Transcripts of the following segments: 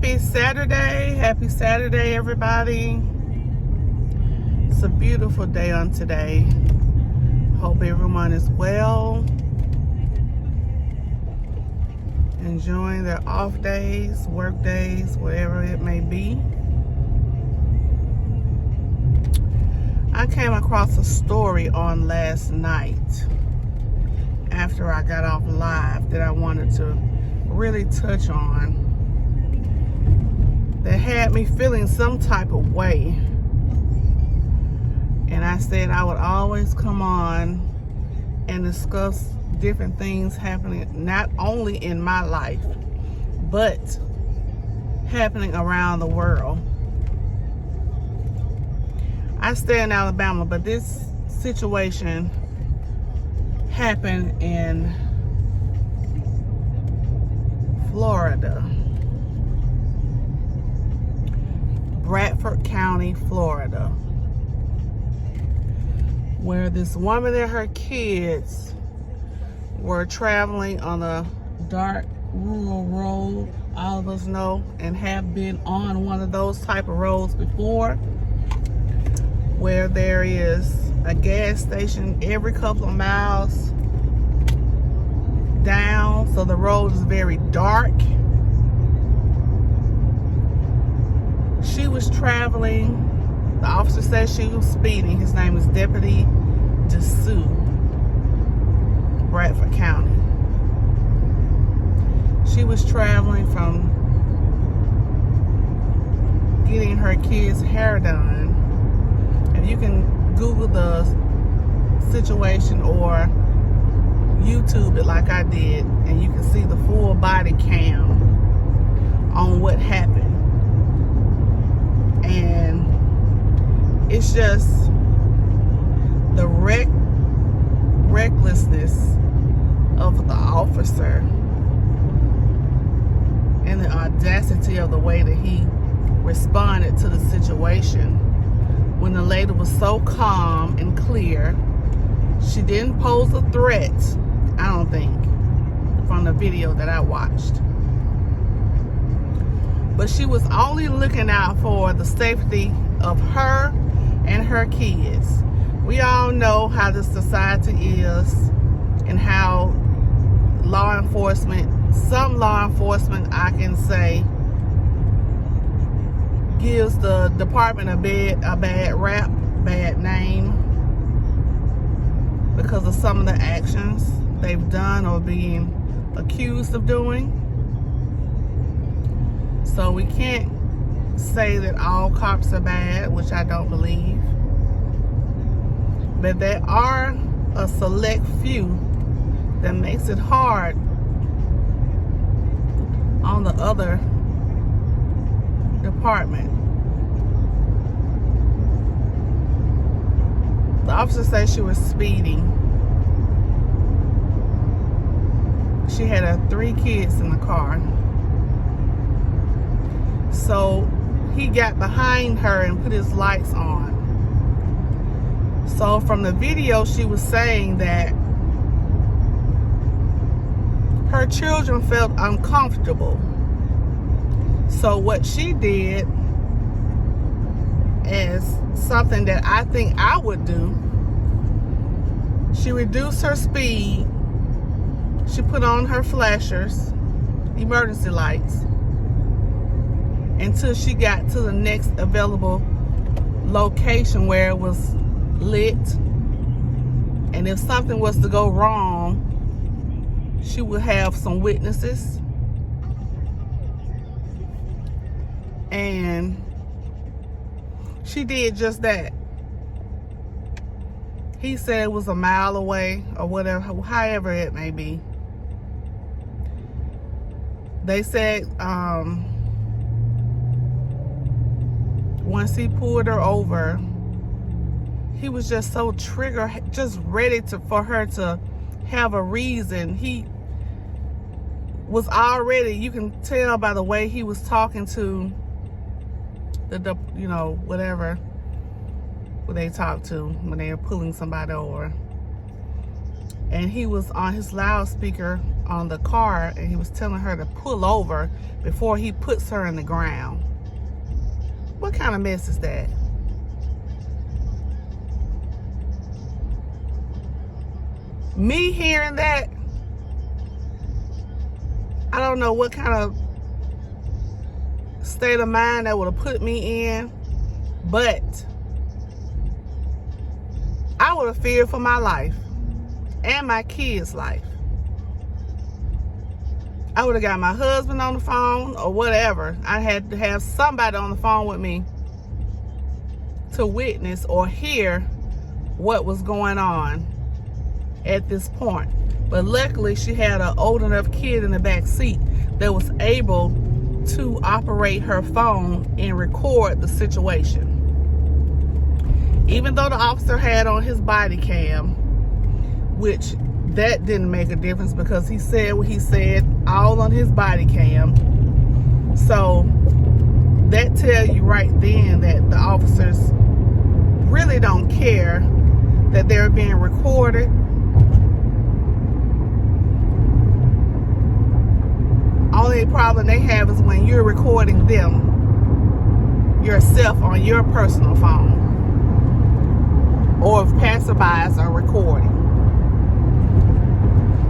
Happy Saturday, everybody. It's a beautiful day on today. Hope everyone is well, enjoying their off days, work days, whatever it may be. I came across a story on last night after I got off live that I wanted to really touch on, that had me feeling some type of way. And I said I would always come on and discuss different things happening not only in my life but happening around the world. I stay in Alabama, but this situation happened in Florida, Bradford County, Florida, where this woman and her kids were traveling on a dark rural road. All of us know and have been on one of those type of roads before, where there is a gas station every couple of miles down, so the road is very dark. She was traveling. The officer said she was speeding. His name is Deputy DeSue, Bradford County. She was traveling from getting her kids' hair done. And you can Google the situation or YouTube it like I did, and you can see the full body cam on what happened. And it's just the recklessness of the officer and the audacity of the way that he responded to the situation. When the lady was so calm and clear, she didn't pose a threat, I don't think, from the video that I watched. But she was only looking out for the safety of her and her kids. We all know how this society is and how law enforcement, some law enforcement, I can say, gives the department a bad rap, bad name, because of some of the actions they've done or being accused of doing. So we can't say that all cops are bad, which I don't believe. But there are a select few that makes it hard on the other department. The officer said she was speeding. She had her 3 kids in the car. So he got behind her and put his lights on. So from the video, she was saying that her children felt uncomfortable. So what she did, as something that I think I would do, she reduced her speed. She put on her flashers, emergency lights, until she got to the next available location where it was lit. And if something was to go wrong, she would have some witnesses. And she did just that. He said it was a mile away or whatever, however it may be. They said once he pulled her over, he was just so triggered, just ready for her to have a reason. He was already, you can tell by the way he was talking to the whatever they talk to when they are pulling somebody over. And he was on his loudspeaker on the car, and he was telling her to pull over before he puts her in the ground. What kind of mess is that? Me hearing that, I don't know what kind of state of mind that would have put me in, but I would have feared for my life and my kids' life. I would have got my husband on the phone or whatever. I had to have somebody on the phone with me to witness or hear what was going on at this point. But luckily, she had an old enough kid in the back seat that was able to operate her phone and record the situation. Even though the officer had on his body cam, which that didn't make a difference because he said what he said all on his body cam. So that tells you right then that the officers really don't care that they're being recorded. Only problem they have is when you're recording them yourself on your personal phone, or if passerbys are recording.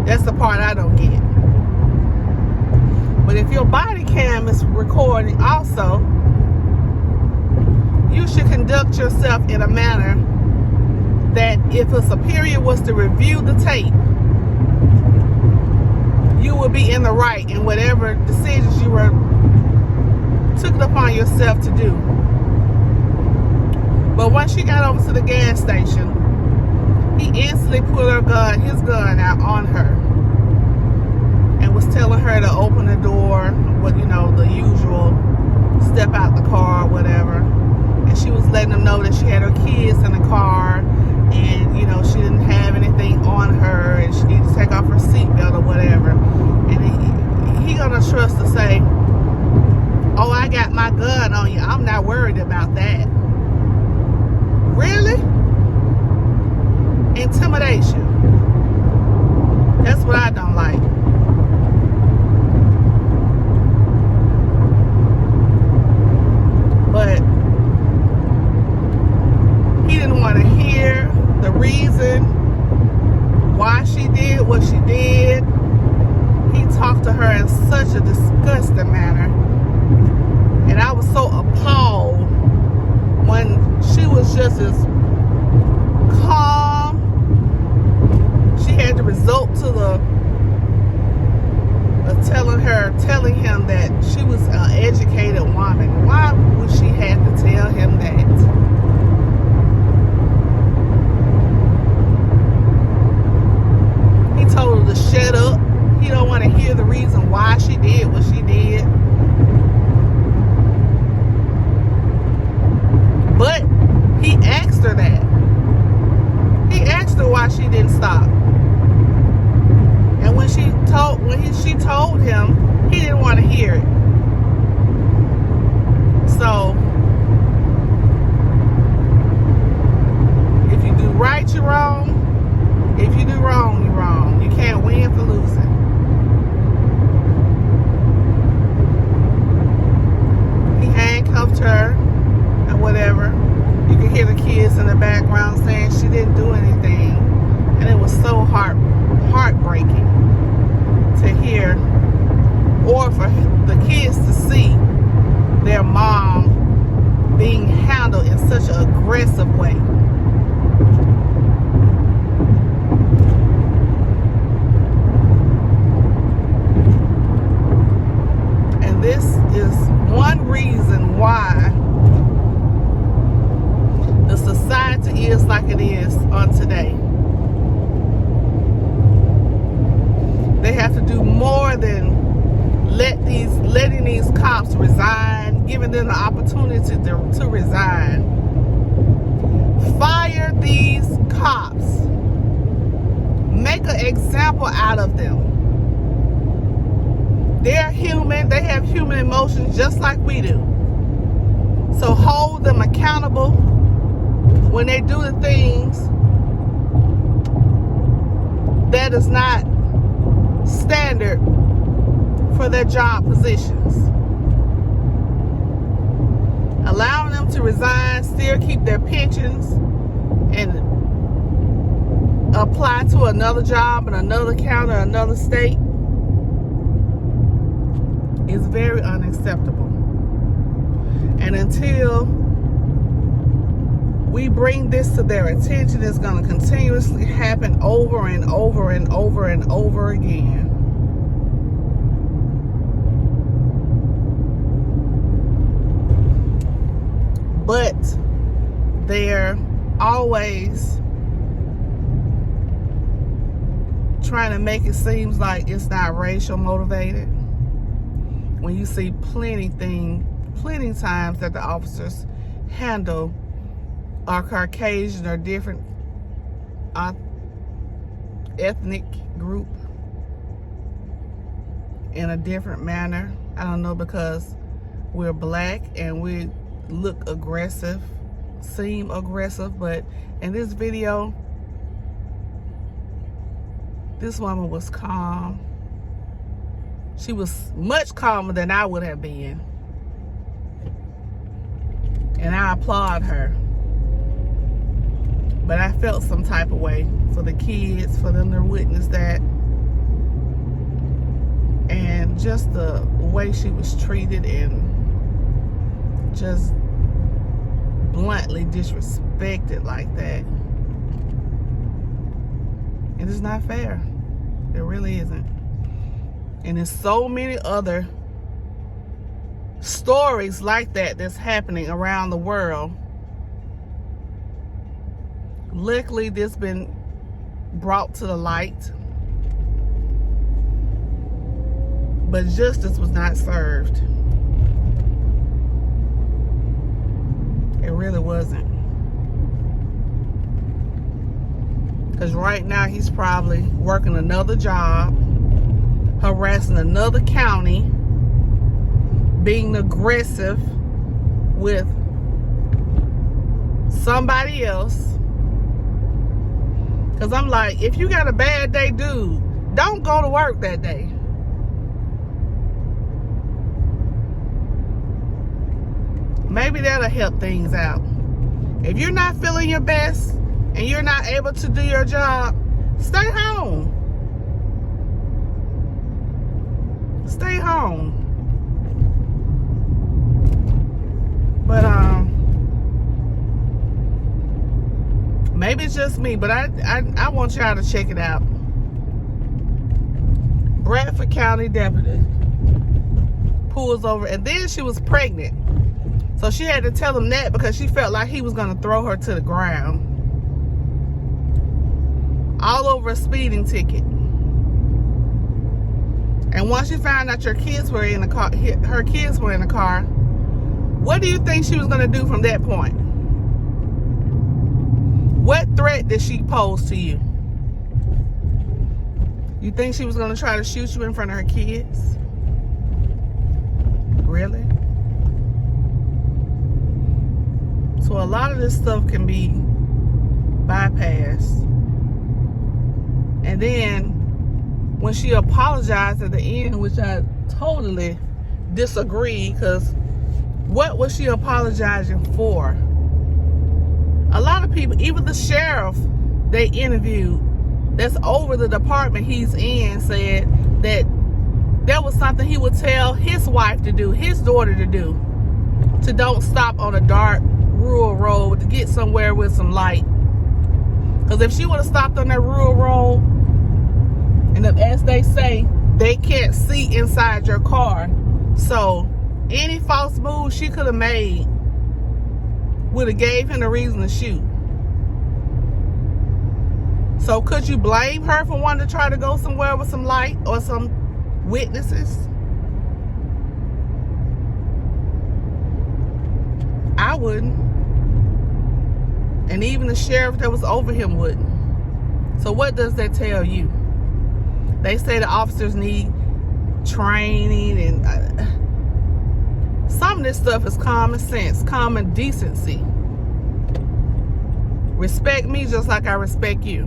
That's the part I don't get. But if your body cam is recording also, you should conduct yourself in a manner that if a superior was to review the tape, you will be in the right in whatever decisions you took it upon yourself to do. But once she got over to the gas station, he instantly pulled his gun out on her and was telling her to open the door, the usual, step out the car or whatever. And she was letting him know that she had her kids in the car, and she didn't have anything on her, and she needed to take off her seatbelt or whatever. And he gonna trust to say, "Oh, I got my gun on you. I'm not worried about that." Really? Intimidation. That's what I don't like. But he didn't want to hear the reason why she did what she did. He talked to her in such a disgusting manner. And I was so appalled when she was just as calm. She had to resort to the telling him that she was an educated woman. Why would she have to tell him that? He told her to shut up. He don't want to hear the reason why she did what she did. But he asked her that. He asked her why she didn't stop. And when she told him, he didn't want to hear it. So, if you do right, you're wrong. If you do wrong, you're wrong. You can't win for losing. He handcuffed her and whatever. You can hear the kids in the background saying she didn't do anything. And it was so heartbreaking to hear, or for the kids to see their mom being handled in such an aggressive way. And this is one reason why the society is like it is on today. They have to do more than letting these cops resign, giving them the opportunity to resign. Fire these cops. Make an example out of them. They're human. They have human emotions just like we do. So hold them accountable when they do the things that is not standard for their job positions. Allowing them to resign, still keep their pensions, and apply to another job in another county or another state is very unacceptable. And until we bring this to their attention, it's going to continuously happen over and over and over and over again. But they're always trying to make it seem like it's not racial motivated, when you see plenty times that the officers handle our Caucasian or different ethnic group in a different manner. I don't know, because we're black and we look aggressive, seem aggressive, but in this video, this woman was calm. She was much calmer than I would have been. And I applaud her. But I felt some type of way for the kids, for them to witness that. And just the way she was treated and just bluntly disrespected like that. It is not fair. It really isn't. And there's so many other stories like that that's happening around the world. Luckily, this been brought to the light, but justice was not served. It really wasn't. Because right now he's probably working another job, harassing another county, being aggressive with somebody else. Because I'm like, if you got a bad day, dude, don't go to work that day. Maybe that'll help things out. If you're not feeling your best and you're not able to do your job, stay home. Stay home. But maybe it's just me, but I want y'all to check it out. Bradford County deputy pulls over, and then she was pregnant. So she had to tell him that because she felt like he was going to throw her to the ground. All over a speeding ticket. And once she found out her kids were in the car, what do you think she was going to do from that point? What threat did she pose to you? You think she was going to try to shoot you in front of her kids? Really? So a lot of this stuff can be bypassed. And then when she apologized at the end, which I totally disagree, because what was she apologizing for? A lot of people, even the sheriff they interviewed that's over the department he's in, said that that was something he would tell his wife to do, his daughter to do, to don't stop on a dark rural road, to get somewhere with some light. Because if she would have stopped on that rural road, and as they say, they can't see inside your car, so any false move she could have made would have gave him a reason to shoot. So could you blame her for wanting to try to go somewhere with some light or some witnesses? I wouldn't. And even the sheriff that was over him wouldn't. So what does that tell you? They say the officers need training, and some of this stuff is common sense, common decency. Respect me just like I respect you.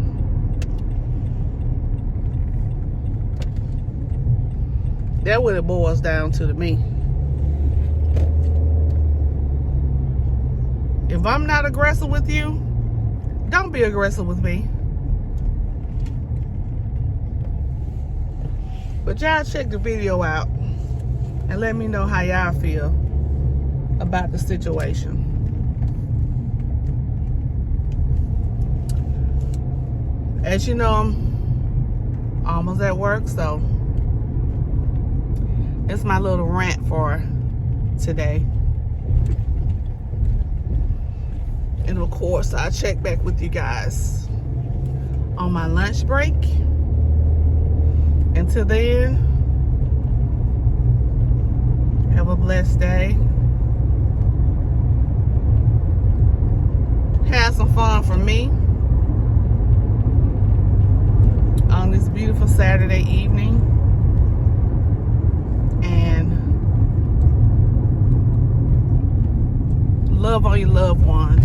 That's what it boils down to me. If I'm not aggressive with you, don't be aggressive with me. But y'all check the video out and let me know how y'all feel about the situation. As you know, I'm almost at work, so it's my little rant for today. And of course, I'll check back with you guys on my lunch break. Until then, have a blessed day. Have some fun for me on this beautiful Saturday evening. And love on your loved ones.